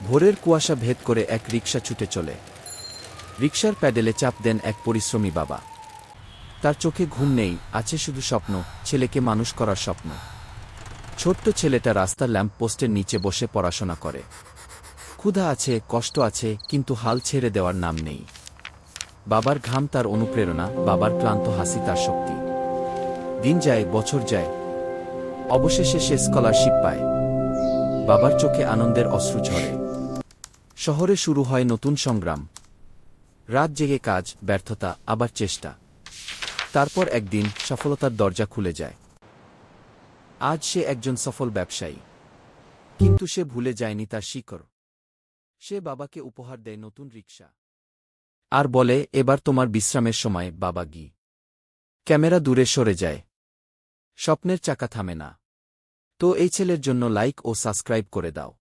ভোরের কুয়াশা ভেদ করে এক রিকশা ছুটে চলে। রিকশার প্যাডেলে চাপ দেন এক পরিশ্রমী বাবা। তার চোখে ঘুম নেই, আছে শুধু স্বপ্ন, ছেলেকে মানুষ করার স্বপ্ন। ছোট্ট ছেলেটা রাস্তার ল্যাম্প পোস্টের নিচে বসে পড়াশোনা করে। ক্ষুধা আছে, কষ্ট আছে, কিন্তু হাল ছেড়ে দেওয়ার নাম নেই। বাবার ঘাম তার অনুপ্রেরণা, বাবার ক্লান্ত হাসি তার শক্তি। দিন যায়, বছর যায়, অবশেষে সে স্কলারশিপ পায়। বাবার চোখে আনন্দের অশ্রু ঝরে। শহরে শুরু হয় নতুন সংগ্রাম। রাত জেগে কাজ, ব্যর্থতা, আবার চেষ্টা। তারপর একদিন সফলতার দরজা খুলে যায়। আজ সে একজন সফল ব্যবসায়ী। কিন্তু সে ভুলে যায়নি তার শিকড়। সে বাবাকে উপহার দেয় নতুন রিকশা আর বলে, এবার তোমার বিশ্রামের সময় বাবা গি। ক্যামেরা দূরে সরে যায়। স্বপ্নের চাকা থামে না। তো এই ছেলের জন্য লাইক ও সাবস্ক্রাইব করে দাও।